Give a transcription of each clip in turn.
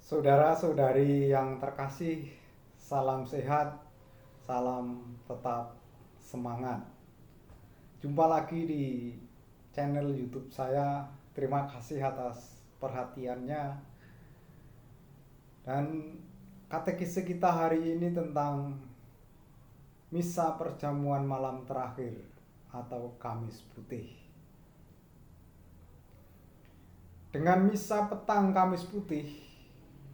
Saudara-saudari yang terkasih, salam sehat, salam tetap semangat. Jumpa lagi di channel YouTube saya. Terima kasih atas perhatiannya. Dan katekise kita hari ini tentang misa perjamuan malam terakhir atau Kamis Putih. Dengan misa petang Kamis Putih,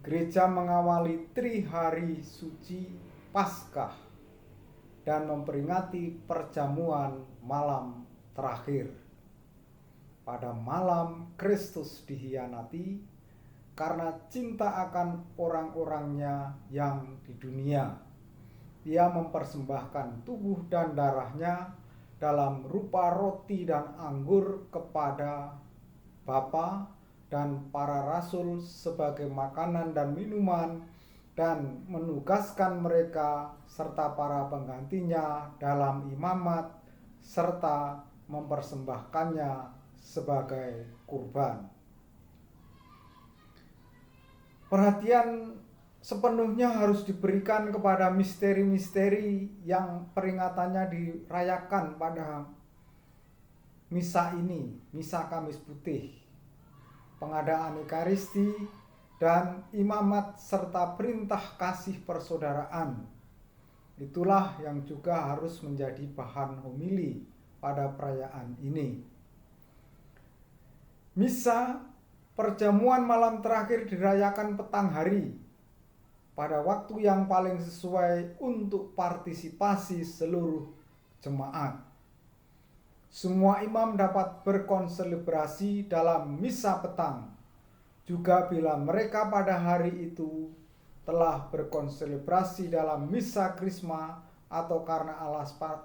gereja mengawali Trihari Suci Paskah dan memperingati perjamuan malam terakhir. Pada malam Kristus dikhianati karena cinta akan orang-orangnya yang di dunia. Ia mempersembahkan tubuh dan darahnya dalam rupa roti dan anggur kepada Bapa dan para rasul sebagai makanan dan minuman, dan menugaskan mereka serta para penggantinya dalam imamat serta mempersembahkannya sebagai kurban. Perhatian sepenuhnya harus diberikan kepada misteri-misteri yang peringatannya dirayakan pada misa ini, misa Kamis Putih. Pengadaan Ekaristi dan imamat serta perintah kasih persaudaraan. Itulah yang juga harus menjadi bahan homili pada perayaan ini. Misa perjamuan malam terakhir dirayakan petang hari pada waktu yang paling sesuai untuk partisipasi seluruh jemaat. Semua imam dapat berkonselebrasi dalam misa petang, juga bila mereka pada hari itu telah berkonselebrasi dalam misa krisma atau karena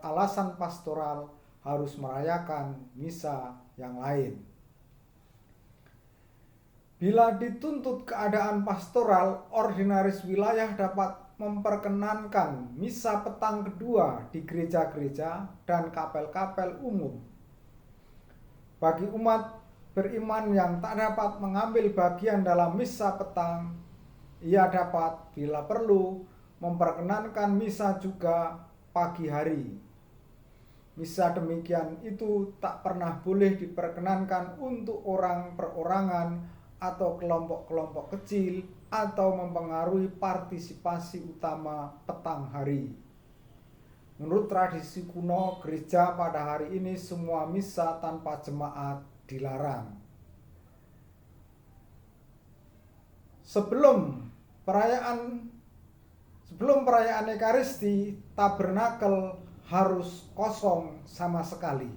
alasan pastoral harus merayakan misa yang lain. Bila dituntut keadaan pastoral, ordinaris wilayah dapat memperkenankan misa petang kedua di gereja-gereja dan kapel-kapel umum. Bagi umat beriman yang tak dapat mengambil bagian dalam misa petang, ia dapat bila perlu memperkenankan misa juga pagi hari. Misa demikian itu tak pernah boleh diperkenankan untuk orang perorangan atau kelompok-kelompok kecil atau mempengaruhi partisipasi utama petang hari. Menurut tradisi kuno gereja pada hari ini semua misa tanpa jemaat dilarang. Sebelum perayaan Ekaristi, tabernakel harus kosong sama sekali.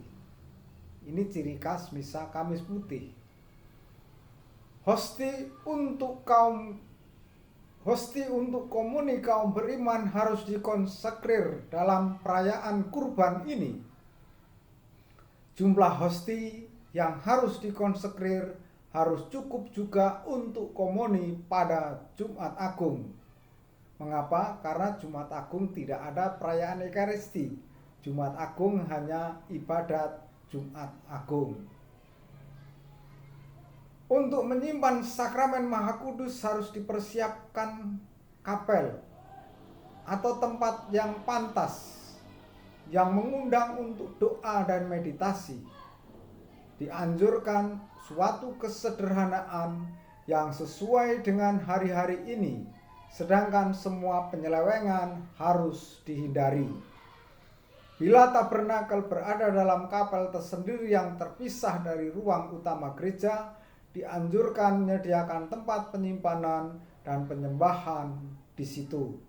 Ini ciri khas misa Kamis Putih. Hosti untuk komuni kaum beriman harus dikonsekrir dalam perayaan kurban ini. Jumlah hosti yang harus dikonsekrir harus cukup juga untuk komuni pada Jumat Agung. Mengapa? Karena Jumat Agung tidak ada perayaan Ekaristi. Jumat Agung hanya ibadat Jumat Agung. Untuk menyimpan sakramen Maha Kudus harus dipersiapkan kapel atau tempat yang pantas, yang mengundang untuk doa dan meditasi. Dianjurkan suatu kesederhanaan yang sesuai dengan hari-hari ini, sedangkan semua penyelewengan harus dihindari. Bila tabernakel berada dalam kapel tersendiri yang terpisah dari ruang utama gereja, dianjurkan menyediakan tempat penyimpanan dan penyembahan di situ.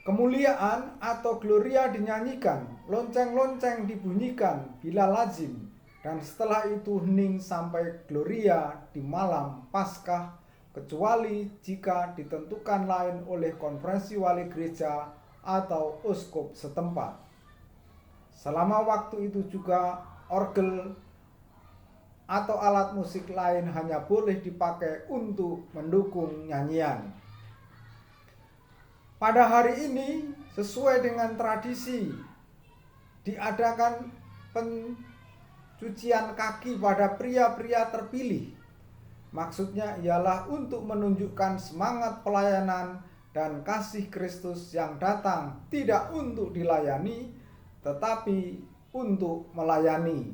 Kemuliaan atau gloria dinyanyikan, lonceng-lonceng dibunyikan bila lazim, dan setelah itu hening sampai gloria di malam Paskah, kecuali jika ditentukan lain oleh konferensi wali gereja atau uskup setempat. Selama waktu itu juga orgel atau alat musik lain hanya boleh dipakai untuk mendukung nyanyian. Pada hari ini, sesuai dengan tradisi, diadakan pencucian kaki pada pria-pria terpilih Maksudnya ialah untuk menunjukkan semangat pelayanan dan kasih Kristus yang datang tidak untuk dilayani, tetapi untuk melayani.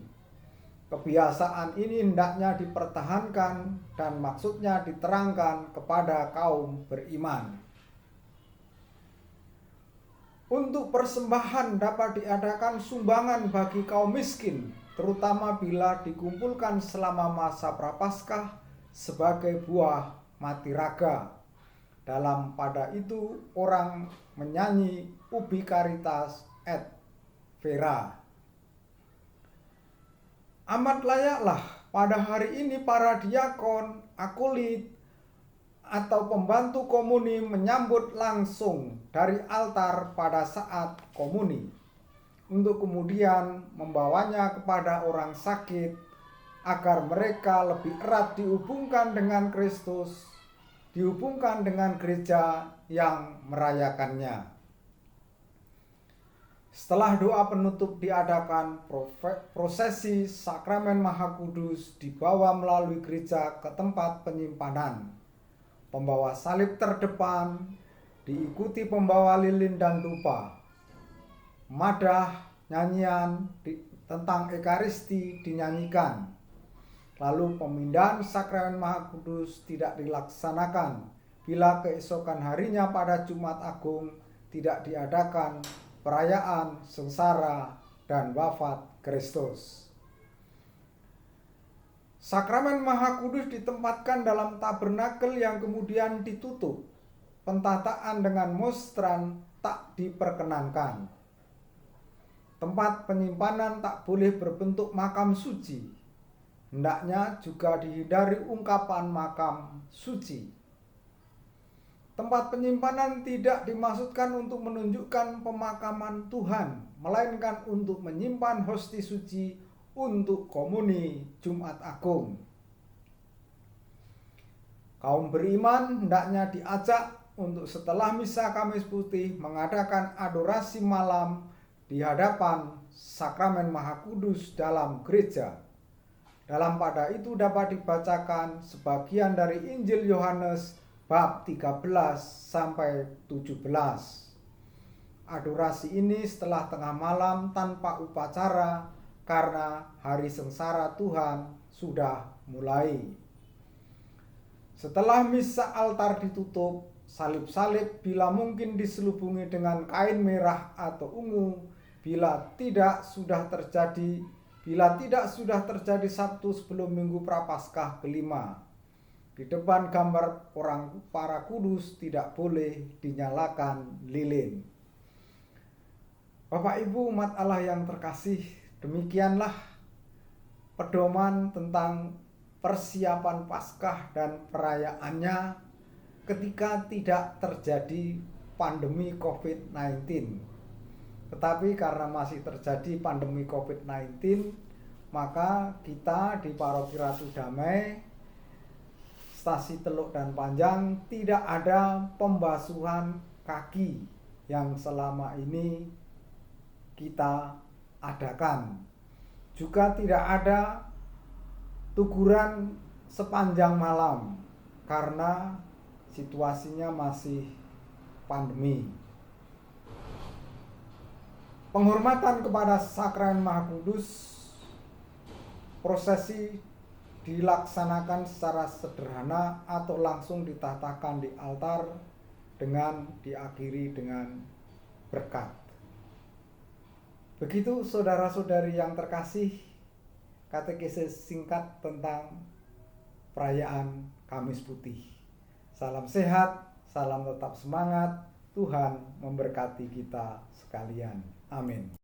Kebiasaan ini hendaknya dipertahankan dan maksudnya diterangkan kepada kaum beriman. Untuk persembahan dapat diadakan sumbangan bagi kaum miskin, terutama bila dikumpulkan selama masa Prapaskah sebagai buah mati raga. Dalam pada itu orang menyanyi Ubi Caritas et Vera. Amat layaklah pada hari ini para diakon, akolit, atau pembantu komuni menyambut langsung dari altar pada saat komuni, untuk kemudian membawanya kepada orang sakit agar mereka lebih erat dihubungkan dengan Kristus, dihubungkan dengan gereja yang merayakannya. Setelah doa penutup diadakan prosesi sakramen Maha Kudus dibawa melalui gereja ke tempat penyimpanan. Pembawa salib terdepan diikuti pembawa lilin dan dupa. Madah, nyanyian tentang Ekaristi dinyanyikan. Lalu pemindahan sakramen Maha Kudus tidak dilaksanakan bila keesokan harinya pada Jumat Agung tidak diadakan perayaan sengsara dan wafat Kristus. Sakramen Maha Kudus ditempatkan dalam tabernakel yang kemudian ditutup. Pentataan dengan monstran tak diperkenankan. Tempat penyimpanan tak boleh berbentuk makam suci. Hendaknya juga dihindari ungkapan makam suci. Tempat penyimpanan tidak dimaksudkan untuk menunjukkan pemakaman Tuhan, melainkan untuk menyimpan hosti suci untuk komuni Jumat Agung. Kaum beriman hendaknya diajak untuk setelah misa Kamis Putih mengadakan adorasi malam di hadapan sakramen Maha Kudus dalam gereja. Dalam pada itu dapat dibacakan sebagian dari Injil Yohanes bab 13 sampai 17. Adorasi ini setelah tengah malam tanpa upacara karena hari sengsara Tuhan sudah mulai. Setelah misa altar ditutup, salib-salib bila mungkin diselubungi dengan kain merah atau ungu, bila tidak sudah terjadi Sabtu sebelum Minggu Prapaskah kelima. Di depan gambar para kudus tidak boleh dinyalakan lilin. Bapak Ibu umat Allah yang terkasih, demikianlah pedoman tentang persiapan Paskah dan perayaannya ketika tidak terjadi pandemi COVID-19. Tetapi karena masih terjadi pandemi COVID-19, maka kita di Paroki Ratu Damai, Stasi Teluk dan Panjang tidak ada pembasuhan kaki yang selama ini kita adakan. Juga tidak ada tuguran sepanjang malam karena situasinya masih pandemi. Penghormatan kepada sakramen Maha Kudus, prosesi dilaksanakan secara sederhana atau langsung ditatakan di altar dengan diakhiri dengan berkat. Begitu saudara-saudari yang terkasih, katekesis singkat tentang perayaan Kamis Putih. Salam sehat, salam tetap semangat, Tuhan memberkati kita sekalian. Amin.